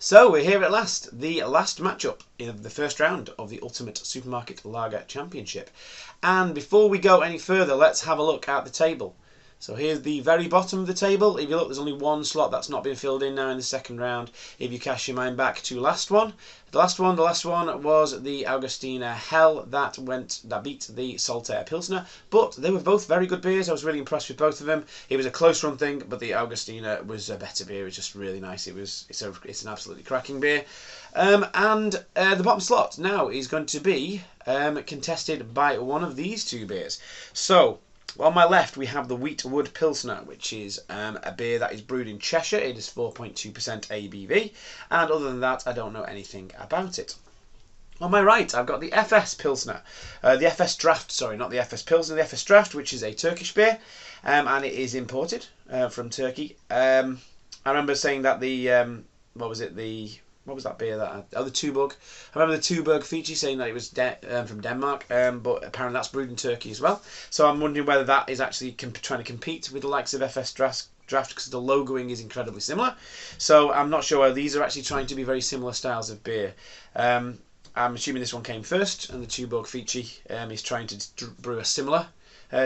So we're here at last, the last matchup in the first round of the Ultimate Supermarket Lager Championship. And before we go any further, let's have a look at the table. So here's the very bottom of the table. If you look, there's only one slot that's not been filled in now in the second round. If you cast your mind back to the last one was the Augustiner Hell that beat the Saltaire Pilsner. But they were both very good beers. I was really impressed with both of them. It was a close run thing, but the Augustiner was a better beer. It was just really nice. It's an absolutely cracking beer. The bottom slot now is going to be contested by one of these two beers. So on my left, we have the Weetwood Pilsner, which is a beer that is brewed in Cheshire. It is 4.2% ABV, and other than that, I don't know anything about it. On my right, I've got the EFES Pilsner, the EFES Draft, sorry, not the EFES Pilsner, the EFES Draft, which is a Turkish beer, and it is imported from Turkey. I remember saying that what was that beer the Tuborg? I remember the Tuborg feature saying that it was from Denmark, but apparently that's brewed in Turkey as well. So I'm wondering whether that is actually trying to compete with the likes of FS Draft because the logoing is incredibly similar. So I'm not sure whether these are actually trying to be very similar styles of beer. I'm assuming this one came first, and the Tuborg feature is trying to brew a similar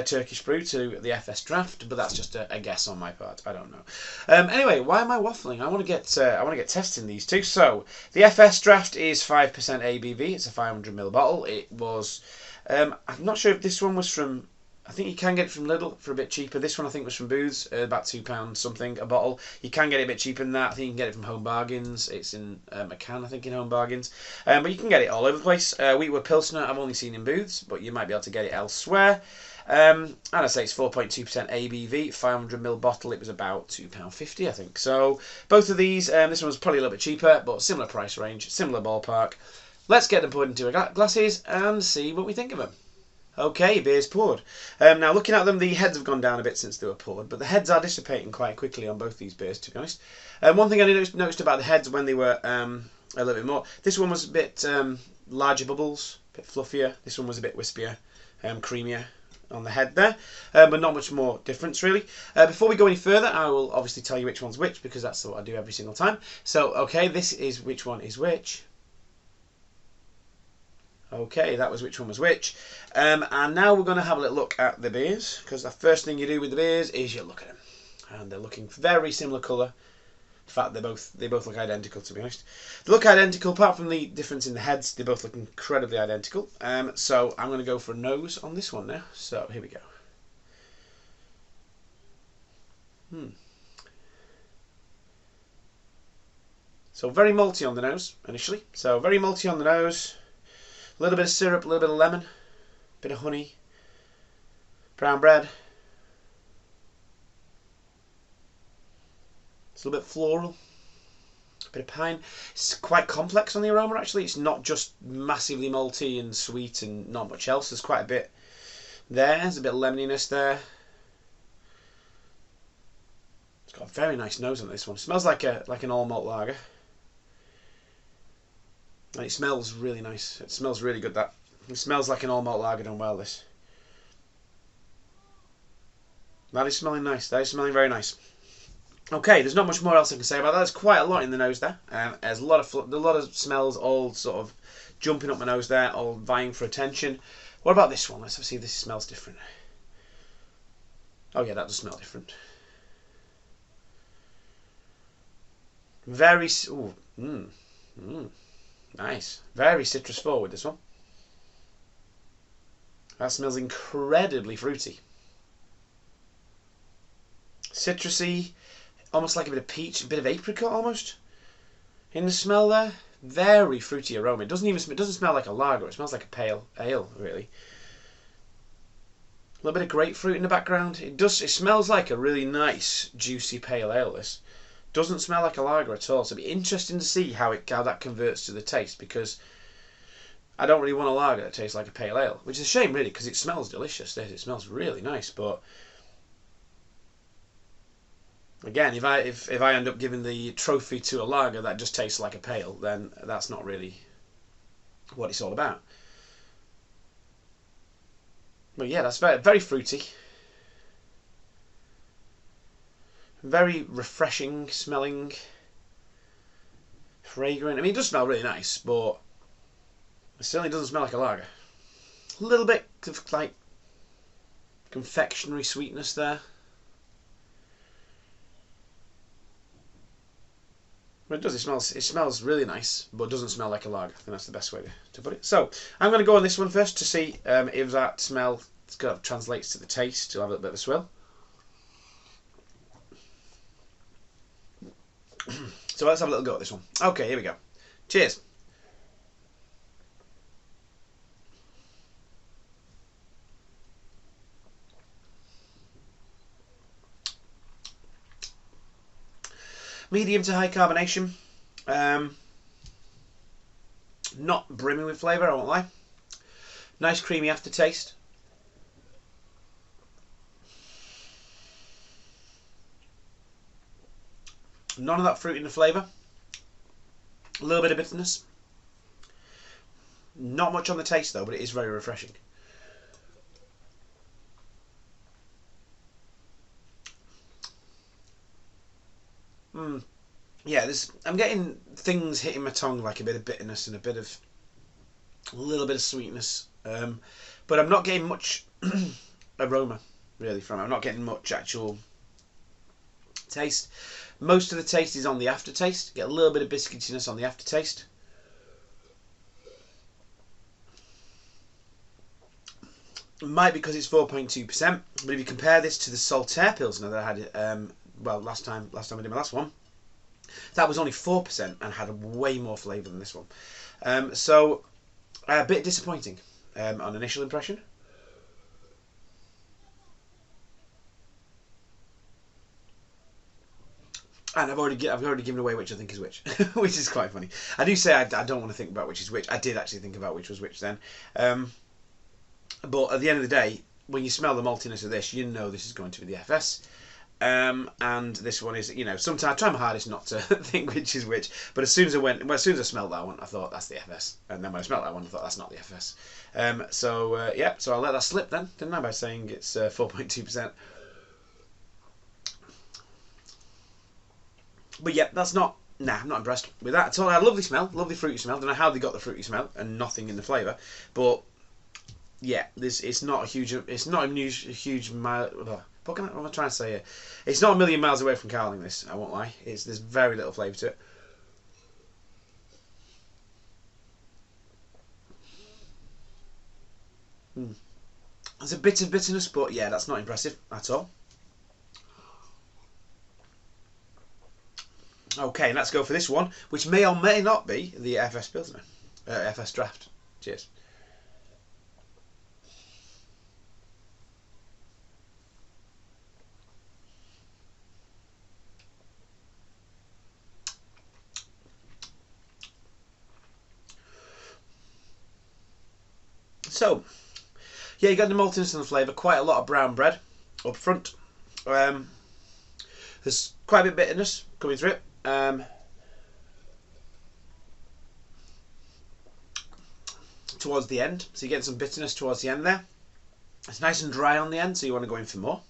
Turkish brew to the FS Draft, but that's just a guess on my part. I don't know. Anyway, why am I waffling? I want to get testing these two. So the FS Draft is 5% ABV. It's a 500ml bottle. It was. I'm not sure if this one was from. I think you can get it from Lidl for a bit cheaper. This one I think was from Booths, about £2 something a bottle. You can get it a bit cheaper than that. I think you can get it from Home Bargains. It's in a can, I think, in Home Bargains. But you can get it all over the place. Weetwood Pilsner I've only seen in Booths, but you might be able to get it elsewhere. And I say it's 4.2% ABV, 500ml bottle. It was about £2.50, I think. So both of these, this one was probably a little bit cheaper, but similar price range, similar ballpark. Let's get them poured into our glasses and see what we think of them. Okay, beer's poured. Now looking at them, the heads have gone down a bit since they were poured, but the heads are dissipating quite quickly on both these beers, to be honest. One thing I noticed about the heads when they were a little bit more, this one was a bit larger bubbles, a bit fluffier. This one was a bit wispier, creamier on the head there, but not much more difference really. Before we go any further, I will obviously tell you which one's which, because that's what I do every single time. So, okay, this is which one is which. Okay, that was which one was which. And now we're going to have a little look at the beers, because the first thing you do with the beers is you look at them. And they're looking very similar colour. In fact, they both look identical, to be honest. They look identical, apart from the difference in the heads. They both look incredibly identical. So I'm going to go for a nose on this one now. So here we go. So very malty on the nose, initially. So very malty on the nose. A little bit of syrup, a little bit of lemon, a bit of honey, brown bread. It's a little bit floral, a bit of pine. It's quite complex on the aroma, actually. It's not just massively malty and sweet and not much else. There's quite a bit there. There's a bit of lemoniness there. It's got a very nice nose on this one. It smells like an all malt lager. And it smells really nice. It smells really good, that. It smells like an all malt lager done well, this. That is smelling nice. That is smelling very nice. Okay, there's not much more else I can say about that. There's quite a lot in the nose there. There's a lot of smells all sort of jumping up my nose there, all vying for attention. What about this one? Let's see if this smells different. Oh yeah, that does smell different. Very... Ooh, nice. Very citrus forward, this one. That smells incredibly fruity. Citrusy, almost like a bit of peach, a bit of apricot almost. In the smell there. Very fruity aroma. It doesn't smell like a lager, it smells like a pale ale, really. A little bit of grapefruit in the background. It smells like a really nice, juicy pale ale, this. Doesn't smell like a lager at all, so it'll be interesting to see how that converts to the taste, because I don't really want a lager that tastes like a pale ale, which is a shame really, because it smells delicious. It smells really nice, but again, if I end up giving the trophy to a lager that just tastes like a pale, then that's not really what it's all about. But yeah, that's very, very fruity. Very refreshing smelling. fragrant. I mean, it does smell really nice, but it certainly doesn't smell like a lager. A little bit of like confectionery sweetness there. But it does, it smells really nice, but it doesn't smell like a lager. I think that's the best way to put it. So, I'm going to go on this one first to see if that smell translates to the taste. You'll have a little bit of a swill. So let's have a little go at this one. Okay, here we go. Cheers. Medium to high carbonation. Not brimming with flavour, I won't lie. Nice creamy aftertaste. None of that fruit in the flavour. A little bit of bitterness. Not much on the taste though, but it is very refreshing. Yeah, I'm getting things hitting my tongue, like a bit of bitterness and a little bit of sweetness. But I'm not getting much aroma really from it. I'm not getting much actual taste. Most of the taste is on the aftertaste. Get a little bit of biscuitiness on the aftertaste. Might be because it's 4.2%, but if you compare this to the Saltaire Pilsner that I had, well, last time I did my last one, that was only 4% and had way more flavour than this one. So a bit disappointing on initial impression. And I've already given away which I think is which, which is quite funny. I do say I don't want to think about which is which. I did actually think about which was which then. But at the end of the day, when you smell the maltiness of this, you know this is going to be the EFES. And this one is, you know, sometimes I try my hardest not to think which is which, but as soon as I smelled that one, I thought that's the EFES, and then when I smelled that one, I thought that's not the EFES. Yeah, so I'll let that slip then, didn't I, by saying it's 4.2%. But yeah, I'm not impressed with that at all. I had a lovely smell, lovely fruity smell. Don't know how they got the fruity smell and nothing in the flavour, but yeah, it's not a huge mile. What am I trying to say here? It's not a million miles away from Carling, this, I won't lie. There's very little flavour to it. There's a bit of bitterness, but yeah, that's not impressive at all. Okay, let's go for this one, which may or may not be the EFES Pilsner. EFES Draft. Cheers. So, yeah, you got the maltiness and the flavour, quite a lot of brown bread up front. There's quite a bit of bitterness coming through it. Towards the end, so you're getting some bitterness towards the end there. It's nice and dry on the end, so you want to go in for more.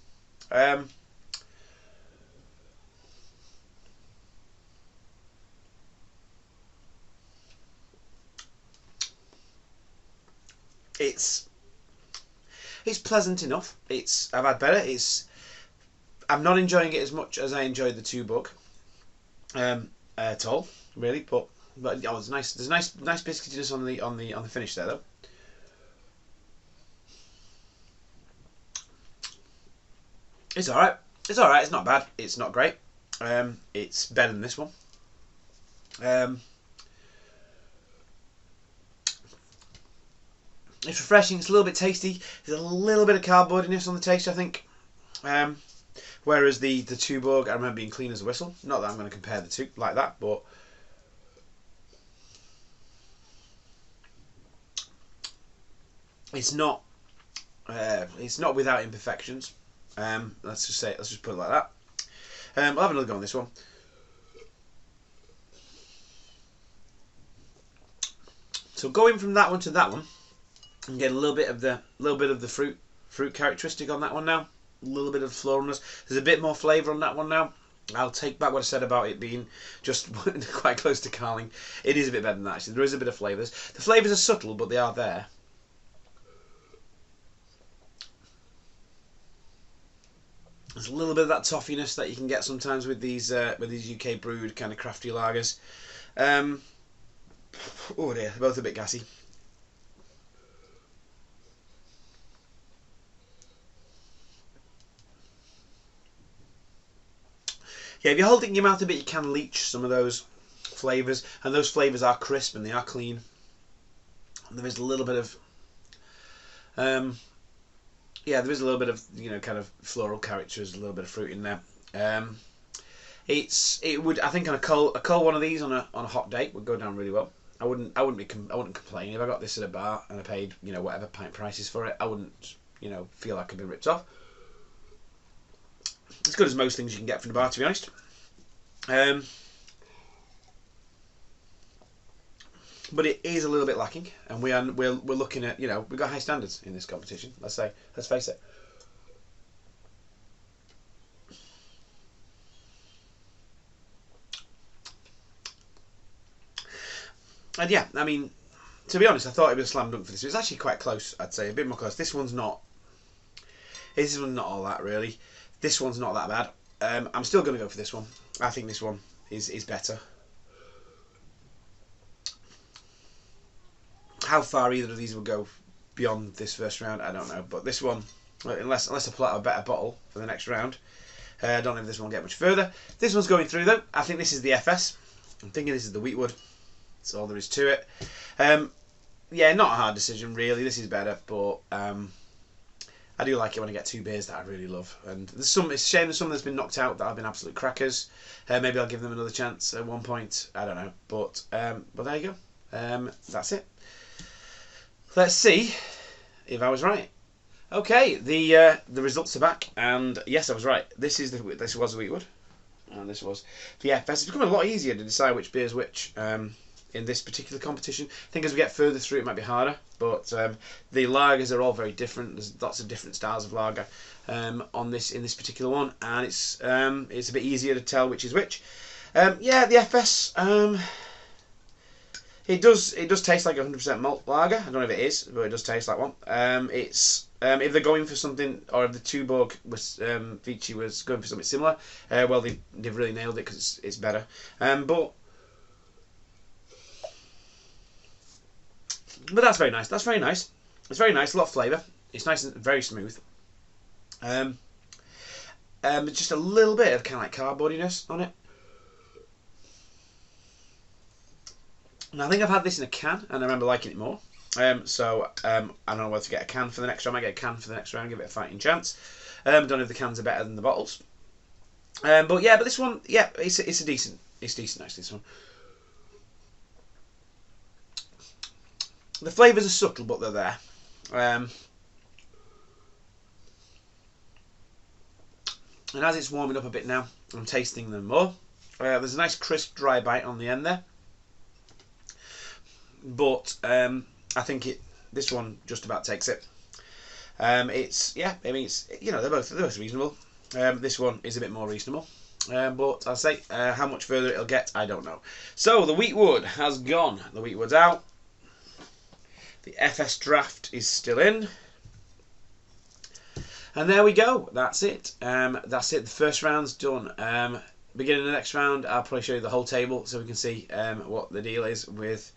It's pleasant enough. I've had better. I'm not enjoying it as much as I enjoyed the 2 Bug at all, really. But oh, it's nice. There's nice biscuitiness on the finish there though. It's all right. It's all right. It's not bad. It's not great. It's better than this one. It's refreshing. It's a little bit tasty. There's a little bit of cardboardiness on the taste, I think. Whereas the 2 Bug, I remember being clean as a whistle. Not that I'm going to compare the two like that, but it's not without imperfections. Let's just put it like that. I'll have another go on this one. So going from that one to that one, I'm getting a little bit of the fruit characteristic on that one now. A little bit of floralness. There's a bit more flavour on that one now. I'll take back what I said about it being just quite close to Carling. It is a bit better than that, actually. There is a bit of flavours. The flavours are subtle, but they are there. There's a little bit of that toffiness that you can get sometimes with these UK brewed kind of crafty lagers. Oh dear, they're both a bit gassy. Yeah, if you hold it in your mouth a bit, you can leach some of those flavours, and those flavours are crisp and they are clean. And there is a little bit of, yeah, there is a little bit of, you know, kind of floral characters, a little bit of fruit in there. It would, I think, on a cold one of these on a hot day would go down really well. I wouldn't complain if I got this at a bar and I paid, you know, whatever pint prices for it. I wouldn't, you know, feel like I'd been ripped off. As good as most things you can get from the bar, to be honest. But it is a little bit lacking, and we're looking at, you know, we've got high standards in this competition. Let's face it. And yeah, I mean, to be honest, I thought it was a slam dunk for this. It was actually quite close, I'd say, a bit more close. This one's not all that really. This one's not that bad. I'm still going to go for this one. I think this one is better. How far either of these will go beyond this first round, I don't know. But this one, unless I pull out a better bottle for the next round, I don't know if this one will get much further. This one's going through though. I think this is the EFES. I'm thinking this is the Weetwood. That's all there is to it. Yeah, not a hard decision really. This is better, but I do like it when I get two beers that I really love. And there's some. It's a shame there's some that's been knocked out that have been absolute crackers. Maybe I'll give them another chance at one point. I don't know, but there you go. That's it. Let's see if I was right. Okay, the results are back, and yes, I was right. This was Weetwood, and this was the EFES. It's becoming a lot easier to decide which beer's which in this particular competition. I think as we get further through, it might be harder, but the lagers are all very different. There's lots of different styles of lager in this particular one, and it's a bit easier to tell which is which. Yeah, the EFES. It does taste like 100% malt lager. I don't know if it is, but it does taste like one. It's if they're going for something, or if the Tuborg was Vici was going for something similar, well they've really nailed it because it's better. But that's very nice. That's very nice. It's very nice. A lot of flavour. It's nice and very smooth. Just a little bit of kind of like cardboardiness on it. And I think I've had this in a can, and I remember liking it more. So I don't know whether to get a can for the next round. I might get a can for the next round, give it a fighting chance. Don't know if the cans are better than the bottles. But yeah, but this one, yeah, it's decent actually. This one. The flavours are subtle, but they're there. And as it's warming up a bit now, I'm tasting them more. There's a nice crisp, dry bite on the end there. But I think this one just about takes it. It's you know they're both reasonable. This one is a bit more reasonable. But I'll say how much further it'll get, I don't know. So the Weetwood has gone. The Weetwood's out. The EFES draft is still in. And there we go. That's it. That's it. The first round's done. Beginning of the next round, I'll probably show you the whole table so we can see what the deal is with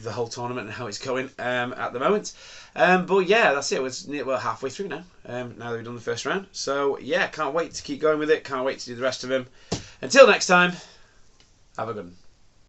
the whole tournament and how it's going at the moment. But yeah, that's it. We're halfway through now. Now that we've done the first round. So yeah, can't wait to keep going with it. Can't wait to do the rest of them. Until next time, have a good one.